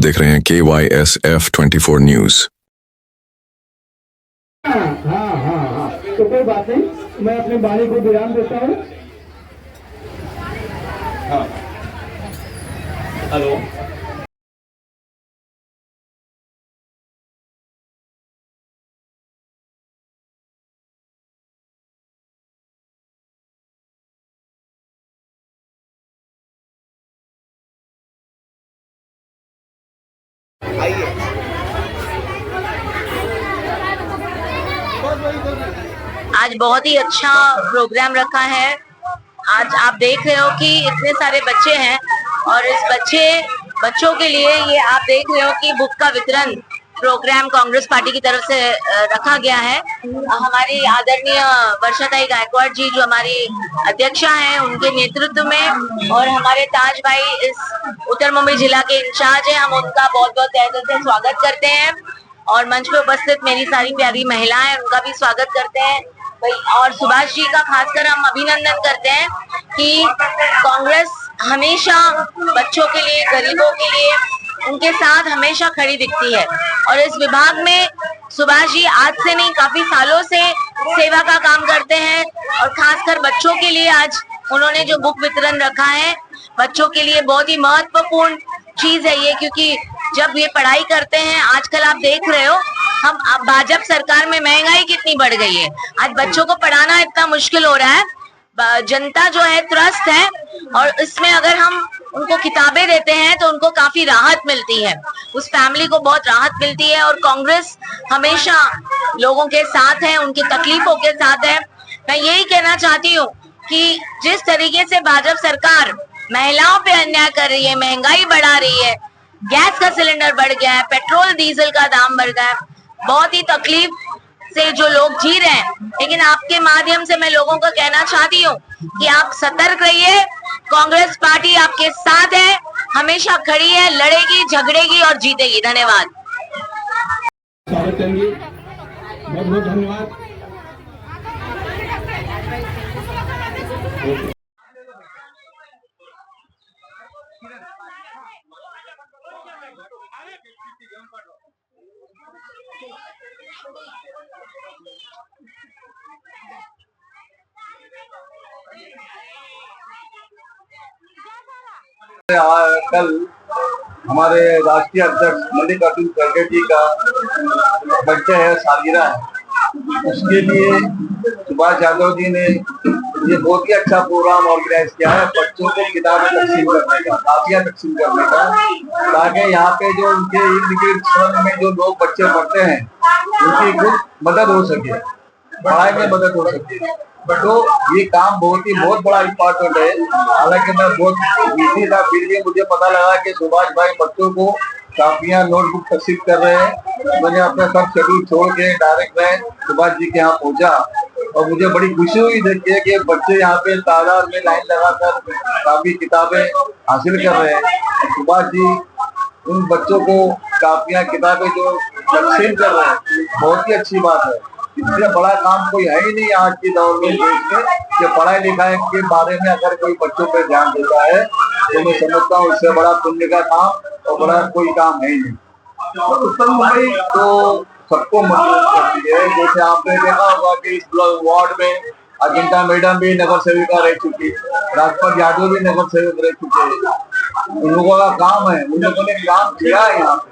देख रहे हैं KYSF 24 न्यूज। हाँ हाँ हाँ हाँ, तो कोई बात नहीं, मैं अपने वाणी को विराम देता हूँ। हाँ, हेलो। आज बहुत ही अच्छा प्रोग्राम रखा है। आज आप देख रहे हो कि इतने सारे बच्चे हैं और इस बच्चों के लिए ये आप देख रहे हो कि बुक का वितरण प्रोग्राम कांग्रेस पार्टी की तरफ से रखा गया है। हमारी आदरणीय वर्षाताई गायकवाड़ जी जो हमारी अध्यक्षा हैं, उनके नेतृत्व में, और हमारे ताज भाई इस उत्तर मुंबई जिला के इंचार्ज हैं, हम उनका बहुत बहुत तहे दिल से स्वागत करते हैं। और मंच पे उपस्थित मेरी सारी प्यारी महिलाएं, उनका भी स्वागत करते हैं। और सुभाष जी का खासकर हम अभिनंदन करते हैं कि कांग्रेस हमेशा बच्चों के लिए, गरीबों के लिए, उनके साथ हमेशा खड़ी दिखती है। और इस विभाग में सुभाष जी आज से नहीं, काफी सालों से सेवा का काम करते हैं। और खासकर बच्चों के लिए आज उन्होंने जो बुक वितरण रखा है, बच्चों के लिए बहुत ही महत्वपूर्ण चीज है ये, क्योंकि जब ये पढ़ाई करते हैं, आजकल आप देख रहे हो हम भाजपा सरकार में महंगाई कितनी बढ़ गई है। आज बच्चों को पढ़ाना इतना मुश्किल हो रहा है, जनता जो है त्रस्त है। और इसमें अगर हम उनको किताबें देते हैं तो उनको काफी राहत मिलती है, उस फैमिली को बहुत राहत मिलती है। और कांग्रेस हमेशा लोगों के साथ है, उनकी तकलीफों के साथ है। मैं यही कहना चाहती हूँ कि जिस तरीके से भाजपा सरकार महिलाओं पे अन्याय कर रही है, महंगाई बढ़ा रही है, गैस का सिलेंडर बढ़ गया है, पेट्रोल डीजल का दाम बढ़ गया है, बहुत ही तकलीफ से जो लोग जी रहे हैं। लेकिन आपके माध्यम से मैं लोगों को कहना चाहती हूँ कि आप सतर्क रहिए, कांग्रेस पार्टी आपके साथ है, हमेशा खड़ी है, लड़ेगी, झगड़ेगी और जीतेगी। धन्यवाद। स्वागत करेंगे, बहुत बहुत धन्यवाद। कल हमारे राष्ट्रीय अध्यक्ष मल्लिकार्जुन खड़गे जी का बर्थडे है, सालगिरह है। उसके लिए सुभाष यादव जी ने ये बहुत ही अच्छा प्रोग्राम ऑर्गेनाइज किया है, बच्चों को किताबें तकसीम करने का, कापियां तकसीम करने का, ताकि यहाँ पे जो उनके इर्द गिर्द में जो लोग बच्चे पढ़ते हैं उनकी कुछ मदद हो सके, पढ़ाई में मदद हो सके। तो ये काम बहुत बड़ा इम्पोर्टेंट है। हालांकि मैं बहुत बिजी था, फिर भी मुझे पता लगा कि सुभाष भाई बच्चों को कापियां, नोटबुक तकसीम कर रहे हैं। मैंने अपना सब शेड्यूल छोड़ के डायरेक्ट मैं सुभाष जी के यहाँ पहुंचा और मुझे बड़ी खुशी हुई देखिए कि बच्चे यहाँ पे तादाद में लाइन लगाकर काफी किताबें हासिल कर रहे हैं। सुभाष जी उन बच्चों को कापियां, किताबें जो तकसीम कर रहे हैं, बहुत ही अच्छी बात है। इससे बड़ा काम कोई है ही नहीं आज के दौर में देश में कि पढ़ाई लिखाई के बारे में अगर कोई बच्चों पर ध्यान देता है तो मैं समझता हूँ इससे बड़ा पुण्य का काम और बड़ा कोई काम है ही नहीं। और उत्तर मुंबई तो सबको मदद करती है। जैसे आपने देखा होगा कि इस वार्ड में अजिंता मैडम भी नगर सेविका रह चुकी, राजपाल यादव भी नगर सेवक रह चुके। उन लोगों का काम है, उन लोगों ने काम किया है यहाँ पे,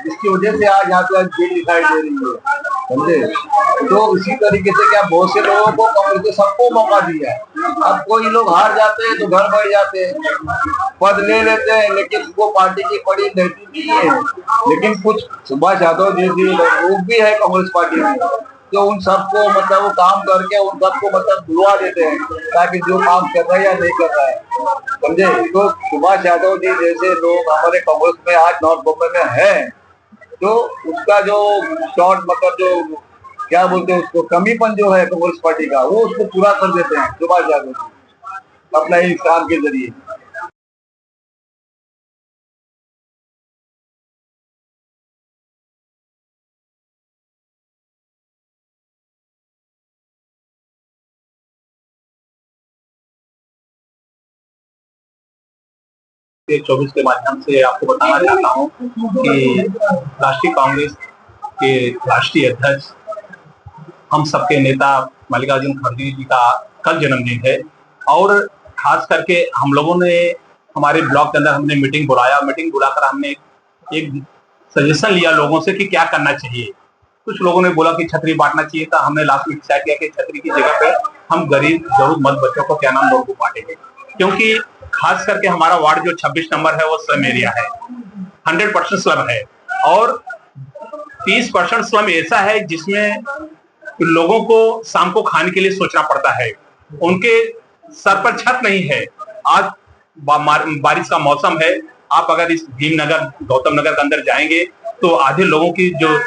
जिसकी वजह से आज यहाँ पे भीड़ दिखाई दे रही है, समझे। तो इसी तरीके से क्या बहुत से लोगों को कांग्रेस ने सबको मौका दिया है। अब कोई लोग हार जाते हैं तो घर बैठ जाते हैं, पद ले लेते हैं, लेकिन वो पार्टी की कड़ी रहती नहीं है। लेकिन कुछ सुभाष यादव जैसे लोग भी है कांग्रेस पार्टी में, तो उन सबको मतलब वो काम करके उन सबको मतलब बुलवा देते हैं, ताकि जो काम कर रहा है या नहीं कर रहा है, समझे। तो सुभाष यादव जी जैसे लोग हमारे कांग्रेस में आज नॉर्थ बॉम्बे में है, तो उसका जो शॉर्ट मतलब जो क्या बोलते हैं उसको, कमीपन जो है कांग्रेस पार्टी का, वो उसको पूरा कर देते हैं सुभाष यादव जी अपने इस काम के जरिए। 24 के माध्यम से आपको बताना चाहता हूँ कि राष्ट्रीय कांग्रेस के राष्ट्रीय अध्यक्ष हम सबके नेता मल्लिकार्जुन खड़गे जी का कल जन्मदिन है और खास करके हम लोगों ने हमारे ब्लॉक के अंदर हमने मीटिंग बुलाकर हमने एक सजेशन लिया लोगों से कि क्या करना चाहिए। कुछ लोगों ने बोला कि छतरी बांटना चाहिए था। हमने लास्ट में डिसाइड किया कि छतरी की जगह पे हम गरीब जरूरतमंद बच्चों को क्या नाम नोटबुक बांटेंगे, क्योंकि खास करके हमारा वार्ड जो 26 नंबर है वो स्लम एरिया है, 100% स्लम है और 30% स्लम ऐसा है जिसमें लोगों को शाम को खाने के लिए सोचना पड़ता है, उनके सर पर छत नहीं है। आज बारिश का मौसम है, आप अगर इस भीमनगर गौतम नगर के अंदर जाएंगे तो आधे लोगों की जो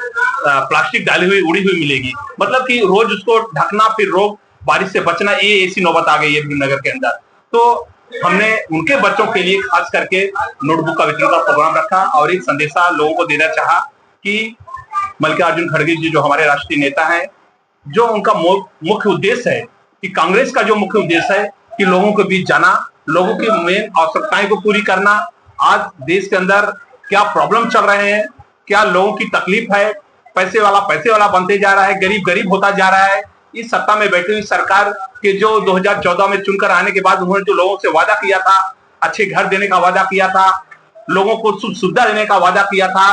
प्लास्टिक डाली हुई उड़ी हुई मिलेगी, मतलब कि रोज उसको ढकना फिर रोग बारिश से बचना, ये ऐसी नौबत आ गई है भीमनगर के अंदर। तो हमने उनके बच्चों के लिए खास करके नोटबुक का वितरण का प्रोग्राम रखा और एक संदेशा लोगों को देना चाहा कि मल्लिकार्जुन खड़गे जी जो हमारे राष्ट्रीय नेता हैं, जो उनका मुख्य उद्देश्य है कि कांग्रेस का जो मुख्य उद्देश्य है कि लोगों के बीच जाना, लोगों की मेन आवश्यकताएं को पूरी करना। आज देश के अंदर क्या प्रॉब्लम चल रहे हैं, क्या लोगों की तकलीफ है, पैसे वाला बनते जा रहा है, गरीब गरीब होता जा रहा है। इस सत्ता में बैठी हुई सरकार के जो 2014 में चुनकर आने के बाद उन्होंने जो लोगों से वादा किया था, अच्छे घर देने का वादा किया था, लोगों को सुख सुविधा देने का वादा किया था,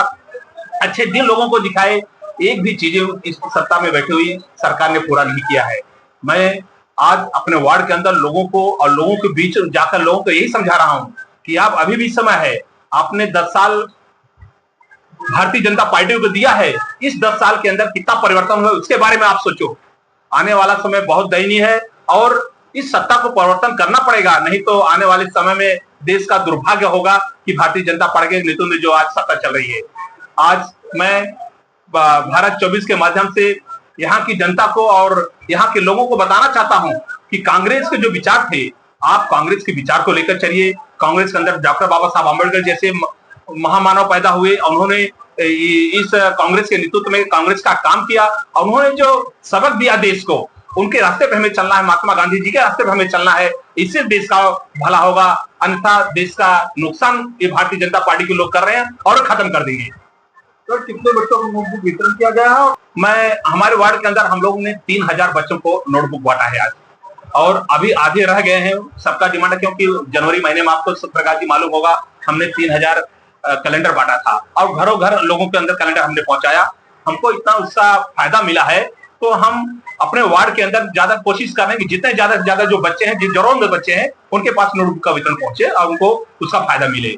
अच्छे दिन लोगों को दिखाए, एक भी चीजें इस सत्ता में बैठी हुई सरकार ने पूरा नहीं किया है। मैं आज अपने वार्ड के अंदर लोगों को और लोगों के बीच जाकर लोगों को यही समझा रहा हूं कि आप अभी भी समय है, आपने 10 साल भारतीय जनता पार्टी को दिया है, इस 10 साल के अंदर कितना परिवर्तन हुआ उसके बारे में आप सोचो। आने वाला समय बहुत दयनीय है और इस सत्ता को परिवर्तन करना पड़ेगा, नहीं तो आने वाले समय में देश का दुर्भाग्य होगा कि भारतीय जनता पार्टी के नेतृत्व में जो आज सत्ता चल रही है। आज मैं भारत 24 के माध्यम से यहाँ की जनता को और यहाँ के लोगों को बताना चाहता हूँ कि कांग्रेस के जो विचार थे, आप कांग्रेस के विचार को लेकर चलिए। कांग्रेस के अंदर डॉक्टर बाबा साहब आम्बेडकर जैसे महामानव पैदा हुए, उन्होंने इस कांग्रेस के नेतृत्व में कांग्रेस का काम किया और उन्होंने जो सबक दिया देश को, उनके रास्ते पे हमें चलना है, महात्मा गांधी जी के रास्ते पे हमें चलना है, इससे देश का भला होगा, अन्यथा देश का नुकसान ये भारतीय जनता पार्टी के लोग कर रहे हैं और खत्म कर देंगे। तो कितने बच्चों को नोटबुक वितरण किया गया है? मैं हमारे वार्ड के अंदर हम लोगों ने 3000 बच्चों को नोटबुक बांटा है आज, और अभी आधे रह गए हैं। सबका डिमांड है क्योंकि जनवरी महीने में आपको प्रकाश जी मालूम होगा, हमने 3000 कैलेंडर बांटा था और घरों घर लोगों के अंदर कैलेंडर हमने पहुंचाया। हमको इतना उसका फायदा मिला है, तो हम अपने वार्ड के अंदर ज्यादा कोशिश कर रहे हैं कि जितने ज्यादा से ज्यादा जो बच्चे हैं, जिस जरूरतमंद बच्चे हैं, उनके पास नोटबुक का वितरण पहुंचे और उनको उसका फायदा मिले।